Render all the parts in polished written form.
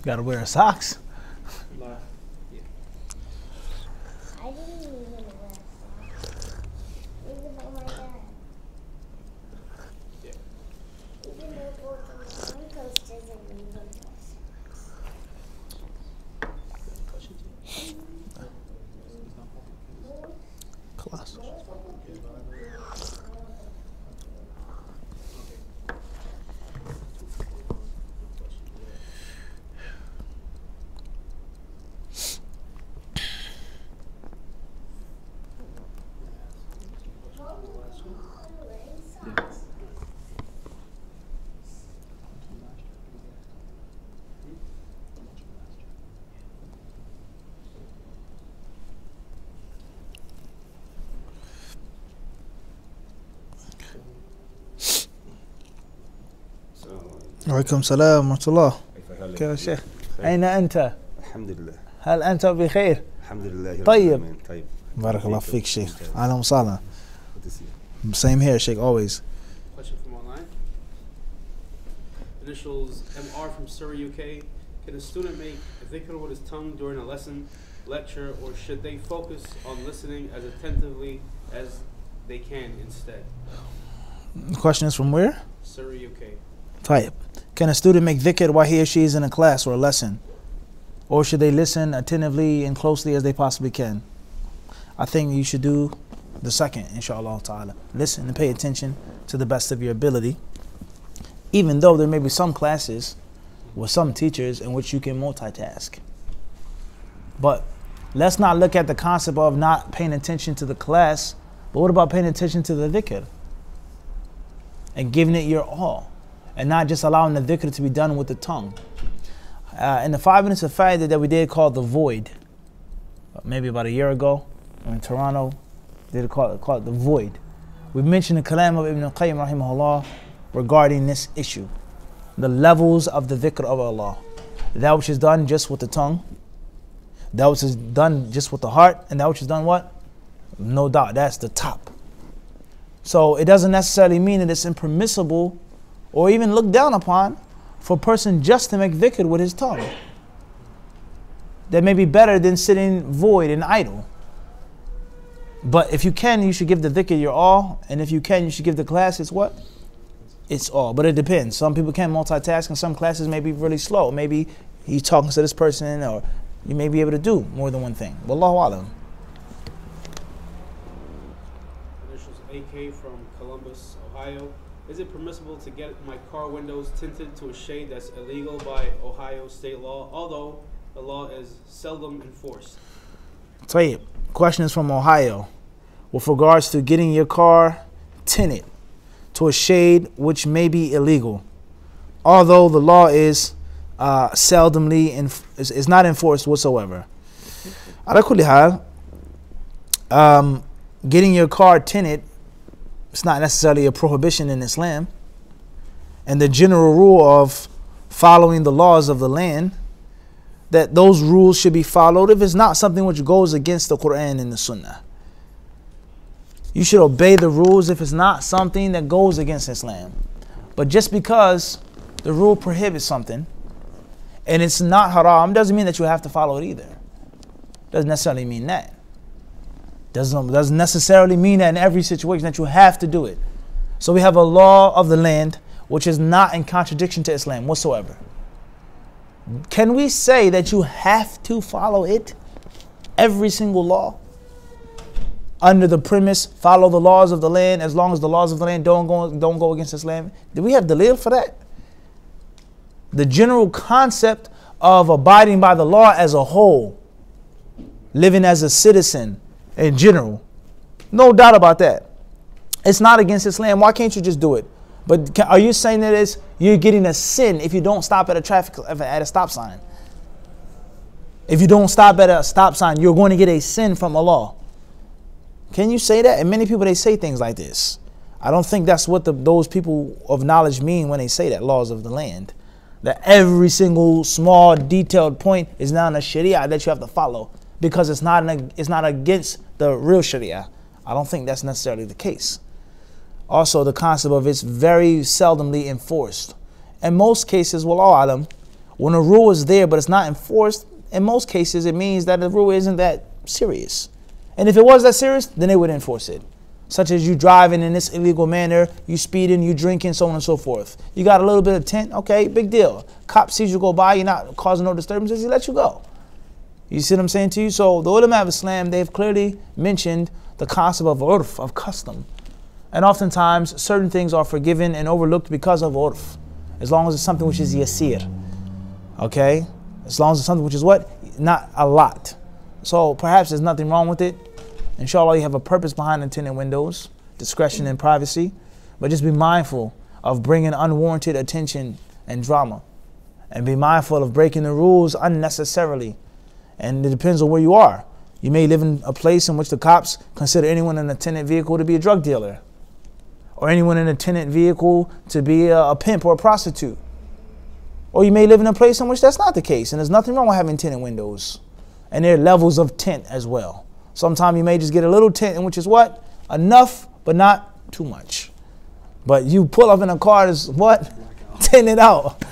Gotta wear socks. I didn't even wear socks. Even though my dad. Yeah. Even though both of my uncles doesn't even wear socks. Class. وعليكم السلام ورحمة الله. كيف يا شيخ؟ أين أنت؟ الحمد لله. هل أنت بخير؟ الحمد لله رب طيب. العالمين. طيب. بارك الله فيك شيخ. أهلا وسهلا. Good to see you. Same here, Sheikh, always. Question from online. Initials MR from Surrey, UK. Can a student make a dhikr with his tongue during a lesson, lecture, or should they focus on listening as attentively as they can instead? The question is from where? Surrey, UK. طيب. Can a student make dhikr while he or she is in a class or a lesson? Or should they listen attentively and closely as they possibly can? I think you should do the second, inshallah ta'ala. Listen and pay attention to the best of your ability. Even though there may be some classes with some teachers in which you can multitask. But let's not look at the concept of not paying attention to the class, but what about paying attention to the dhikr? And giving it your all. And not just allowing the dhikr to be done with the tongue. In the 5 minutes of faida that we did called the void, maybe about a year ago in Toronto, they call it the void. We mentioned the kalam of Ibn al-Qayyim rahimahullah regarding this issue. The levels of the dhikr of Allah. That which is done just with the tongue, that which is done just with the heart, and that which is done what? No doubt, that's the top. So it doesn't necessarily mean that it's impermissible or even looked down upon for a person just to make dhikr with his tongue. That may be better than sitting void and idle. But if you can, you should give the dhikr your all. And if you can, you should give the class its what? It's all. But it depends. Some people can multitask and some classes may be really slow. Maybe he's talking to this person or you may be able to do more than one thing. Wallahu alam. Initials AK from Columbus, Ohio. Is it permissible to get my car windows tinted to a shade that's illegal by Ohio state law, although the law is seldom enforced? Tayyib. Question is from Ohio. With regards to getting your car tinted to a shade which may be illegal, although the law is seldomly is not enforced whatsoever. Ala kulli hal, getting your car tinted, it's not necessarily a prohibition in Islam. And the general rule of following the laws of the land, that those rules should be followed if it's not something which goes against the Quran and the Sunnah. You should obey the rules if it's not something that goes against Islam. But just because the rule prohibits something and it's not haram doesn't mean that you have to follow it either. Doesn't necessarily mean that. Doesn't necessarily mean that in every situation that you have to do it. So we have a law of the land which is not in contradiction to Islam whatsoever. Can we say that you have to follow it? Every single law? Under the premise, follow the laws of the land as long as the laws of the land don't go against Islam? Do we have dalil for that? The general concept of abiding by the law as a whole, living as a citizen in general, no doubt about that. It's not against Islam. Why can't you just do it? But are you saying that you're getting a sin if you don't stop at a stop sign? If you don't stop at a stop sign, you're going to get a sin from Allah. Can you say that? And many people, they say things like this. I don't think that's what those people of knowledge mean when they say that, laws of the land. That every single small detailed point is now in a sharia that you have to follow because it's not against the real sharia. I don't think that's necessarily the case. Also, the concept of it's very seldomly enforced. In most cases, wallahu alam, When a rule is there but it's not enforced, in most cases it means that the rule isn't that serious. And if it was that serious, then they would enforce it. Such as you driving in this illegal manner, you speeding, you drinking, so on and so forth. You got a little bit of tint, okay, big deal. Cop sees you go by, you're not causing no disturbances, he lets you go. You see what I'm saying to you? So the ulama of Islam, they've clearly mentioned the concept of urf, of custom. And oftentimes, certain things are forgiven and overlooked because of urf. As long as it's something which is yasir. Okay? As long as it's something which is what? Not a lot. So perhaps there's nothing wrong with it. Inshallah, you have a purpose behind the tinted windows, discretion and privacy. But just be mindful of bringing unwarranted attention and drama. And be mindful of breaking the rules unnecessarily. And it depends on where you are. You may live in a place in which the cops consider anyone in a tinted vehicle to be a drug dealer. Or anyone in a tinted vehicle to be a pimp or a prostitute. Or you may live in a place in which that's not the case. And there's nothing wrong with having tinted windows. And there are levels of tint as well. Sometimes you may just get a little tint, in which is what? Enough, but not too much. But you pull up in a car that's what? Tinted out.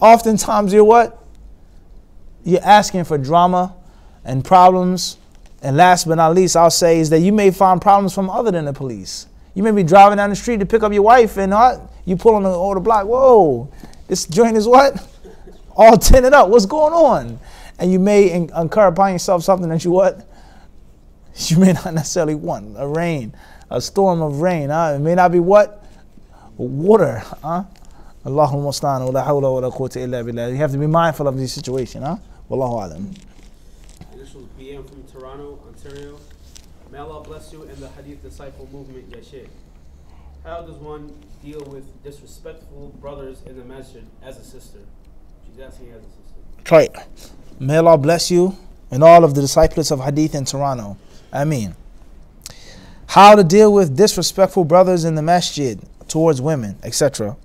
Oftentimes you're what? You're asking for drama and problems. And last but not least, I'll say is that you may find problems from other than the police. You may be driving down the street to pick up your wife and you pull on the block. Whoa, this joint is what? All tinted up. What's going on? And you may incur upon yourself something that you what? You may not necessarily want. A storm of rain. It may not be what? Water. Allahumma musta'an wa la hawla wa la quwwata illa billah. You have to be mindful of this situation. Wallahu alam. Initials BM from Toronto, Ontario. May Allah bless you and the HadithDisciple movement, Ya Sheikh. How does one deal with disrespectful brothers in the masjid as a sister? She's asking as a sister. Right. May Allah bless you and all of the disciples of Hadith in Toronto. Ameen. How to deal with disrespectful brothers in the masjid towards women, etc.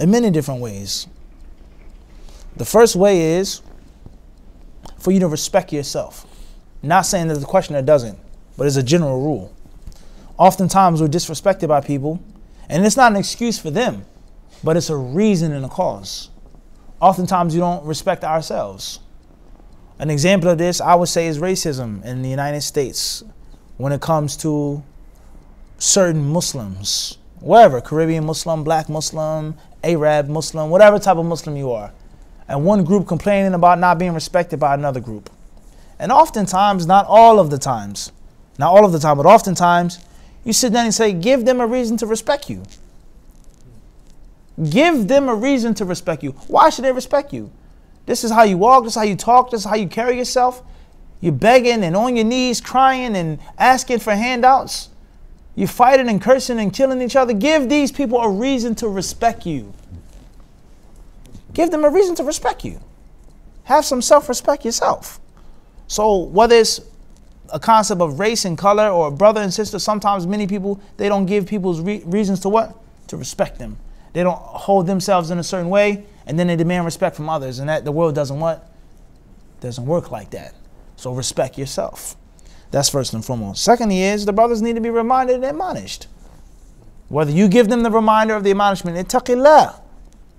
In many different ways. The first way is for you to respect yourself. Not saying that the questioner doesn't, but it's a general rule. Oftentimes we're disrespected by people, and it's not an excuse for them, but it's a reason and a cause. Oftentimes we don't respect ourselves. An example of this, I would say, is racism in the United States when it comes to certain Muslims, wherever, Caribbean Muslim, Black Muslim, Arab Muslim, whatever type of Muslim you are. And one group complaining about not being respected by another group. And oftentimes, not all of the times, not all of the time, but oftentimes, you sit down and say, give them a reason to respect you. Give them a reason to respect you. Why should they respect you? This is how you walk, this is how you talk, this is how you carry yourself. You're begging and on your knees, crying and asking for handouts. You're fighting and cursing and killing each other. Give these people a reason to respect you. Give them a reason to respect you. Have some self-respect yourself. So whether it's a concept of race and color or brother and sister, sometimes many people, they don't give people's reasons to what? To respect them. They don't hold themselves in a certain way, and then they demand respect from others, and that the world doesn't what? Doesn't work like that. So respect yourself. That's first and foremost. Secondly is the brothers need to be reminded and admonished. Whether you give them the reminder of the admonishment, ittaqillah,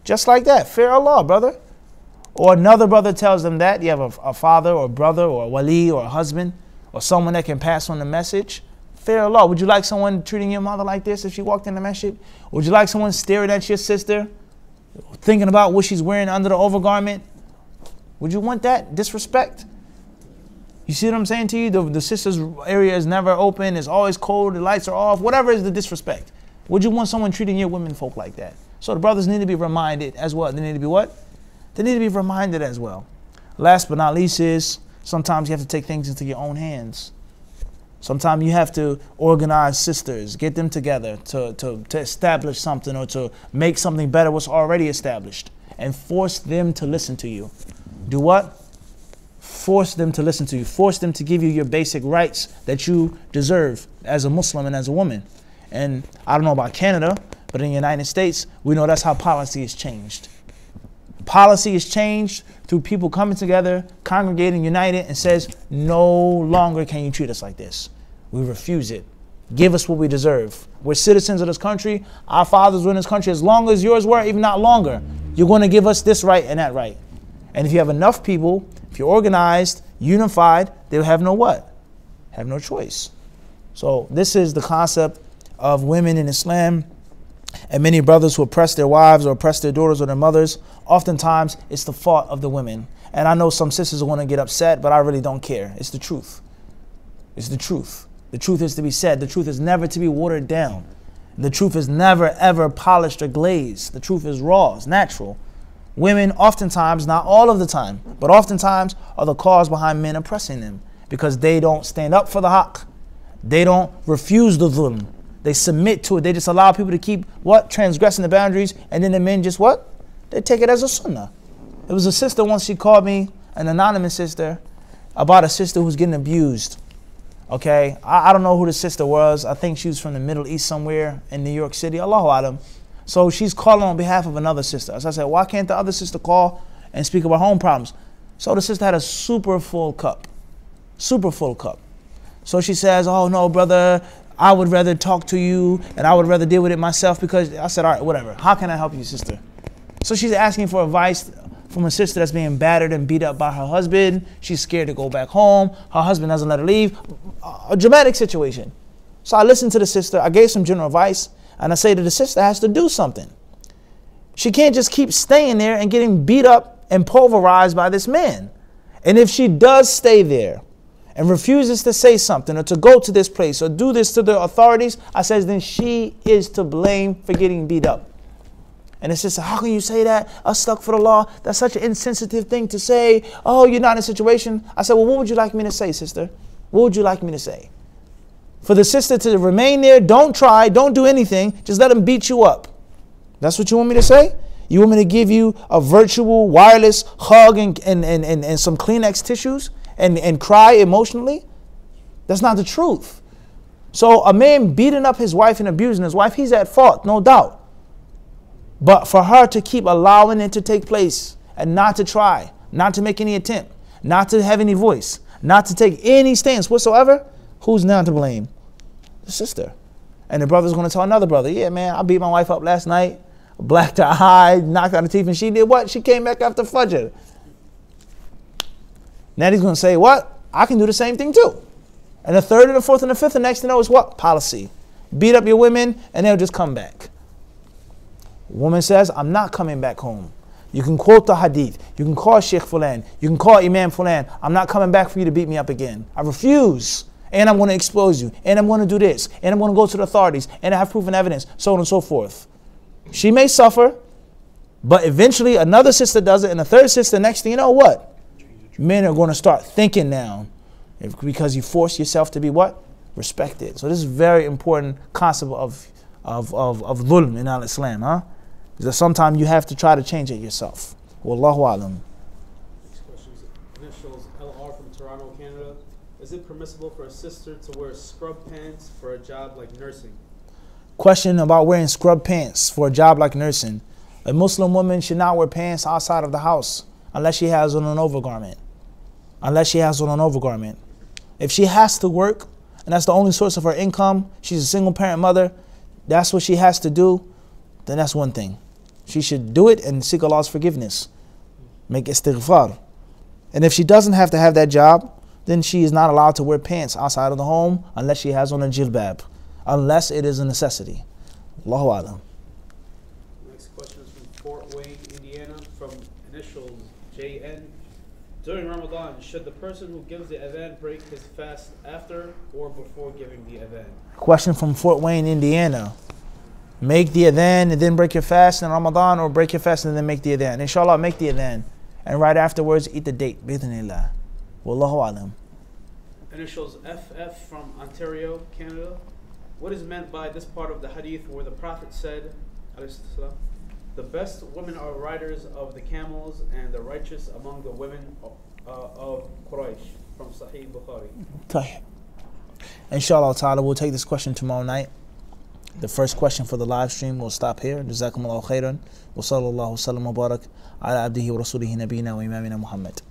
just like that, fear Allah, brother. Or another brother tells them that, you have a father or a brother or a wali or a husband or someone that can pass on the message. Fear Allah. Would you like someone treating your mother like this if she walked in the masjid? Would you like someone staring at your sister, thinking about what she's wearing under the overgarment? Would you want that? Disrespect? You see what I'm saying to you? The sister's area is never open, it's always cold, the lights are off, whatever is the disrespect. Would you want someone treating your women folk like that? So the brothers need to be reminded as well. They need to be what? They need to be reminded as well. Last but not least is sometimes you have to take things into your own hands. Sometimes you have to organize sisters, get them together to establish something or to make something better what's already established and force them to listen to you. Do what? Force them to listen to you. Force them to give you your basic rights that you deserve as a Muslim and as a woman. And I don't know about Canada, but in the United States, we know that's how policy is changed. Policy is changed through people coming together, congregating, united, and says, no longer can you treat us like this. We refuse it. give us what we deserve. We're citizens of this country. Our fathers were in this country as long as yours were, even not longer. You're going to give us this right and that right. And if you have enough people, if you're organized, unified, they'll have no what? Have no choice. So this is the concept of women in Islam. And many brothers who oppress their wives or oppress their daughters or their mothers, oftentimes it's the fault of the women. And I know some sisters are going to get upset, but I really don't care. It's the truth. It's the truth. The truth is to be said. The truth is never to be watered down. The truth is never, ever polished or glazed. The truth is raw. It's natural. Women oftentimes, not all of the time, but oftentimes are the cause behind men oppressing them because they don't stand up for the haqq. They don't refuse the dhulm. They submit to it. They just allow people to keep what? Transgressing the boundaries. And then the men just what? They take it as a sunnah. It was a sister once, she called me, an anonymous sister, about a sister who's getting abused. Okay, I don't know who the sister was. I think she was from the Middle East somewhere in New York City. Allahu Alam. So she's calling on behalf of another sister. So I said, why can't the other sister call and speak about home problems? So the sister had a super full cup. Super full cup. So she says, oh no, brother, I would rather talk to you and I would rather deal with it myself because I said, all right, whatever. How can I help you, sister? So she's asking for advice from a sister that's being battered and beat up by her husband. She's scared to go back home. Her husband doesn't let her leave. A dramatic situation. So I listened to the sister. I gave some general advice. And I say that the sister has to do something. She can't just keep staying there and getting beat up and pulverized by this man. And if she does stay there and refuses to say something or to go to this place or do this to the authorities, I says then she is to blame for getting beat up. And the sister, how can you say that? Astaghfirullah, that's such an insensitive thing to say. Oh, you're not in a situation. I said, well, what would you like me to say, sister? What would you like me to say? For the sister to remain there, don't try, don't do anything, just let them beat you up. That's what you want me to say? You want me to give you a virtual wireless hug and some Kleenex tissues and cry emotionally? That's not the truth. So a man beating up his wife and abusing his wife, he's at fault, no doubt. But for her to keep allowing it to take place and not to try, not to make any attempt, not to have any voice, not to take any stance whatsoever, who's now to blame? The sister. And the brother's going to tell another brother, yeah, man, I beat my wife up last night, blacked her eye, knocked out her teeth, and she did what? She came back after Fajr. Now he's going to say, what? I can do the same thing too. And the third and the fourth and the fifth, and next thing you know is what? Policy. Beat up your women, and they'll just come back. Woman says, I'm not coming back home. You can quote the hadith. You can call Sheikh Fulan. You can call Imam Fulan. I'm not coming back for you to beat me up again. I refuse. And I'm going to expose you. And I'm going to do this. And I'm going to go to the authorities. And I have proof and evidence. So on and so forth. She may suffer. But eventually another sister does it. And a third sister, next thing you know what? Men are going to start thinking now. Because you force yourself to be what? Respected. So this is a very important concept of dhulm in al-Islam. Huh? That sometimes you have to try to change it yourself. Wallahu alam. Next question is initials LR from Toronto, Canada. Is it permissible for a sister to wear scrub pants for a job like nursing? Question about wearing scrub pants for a job like nursing. A Muslim woman should not wear pants outside of the house unless she has on an overgarment. Unless she has on an overgarment. If she has to work and that's the only source of her income, she's a single parent mother, that's what she has to do, then that's one thing. She should do it and seek Allah's forgiveness. Make istighfar. And if she doesn't have to have that job, then she is not allowed to wear pants outside of the home unless she has on a jilbab. Unless it is a necessity. Allahu alam. Next question is from Fort Wayne, Indiana, from initials JN. During Ramadan, should the person who gives the adhan break his fast after or before giving the adhan? Question from Fort Wayne, Indiana. Make the adhan and then break your fast in Ramadan, or break your fast and then make the adhan? Inshallah, make the adhan. And right afterwards, eat the date. Bidhnillah. Wallahu alam. Initials FF from Ontario, Canada. What is meant by this part of the hadith where the Prophet said, the best women are riders of the camels and the righteous among the women of Quraysh, from Sahih Bukhari? Inshallah ta'ala, we'll take this question tomorrow night. The first question for the live stream will stop here. Jazakumullahu khairan. Wa sallallahu wa sallam wa barak ala abdihi wa rasulihi nabiyina wa imamina Muhammad.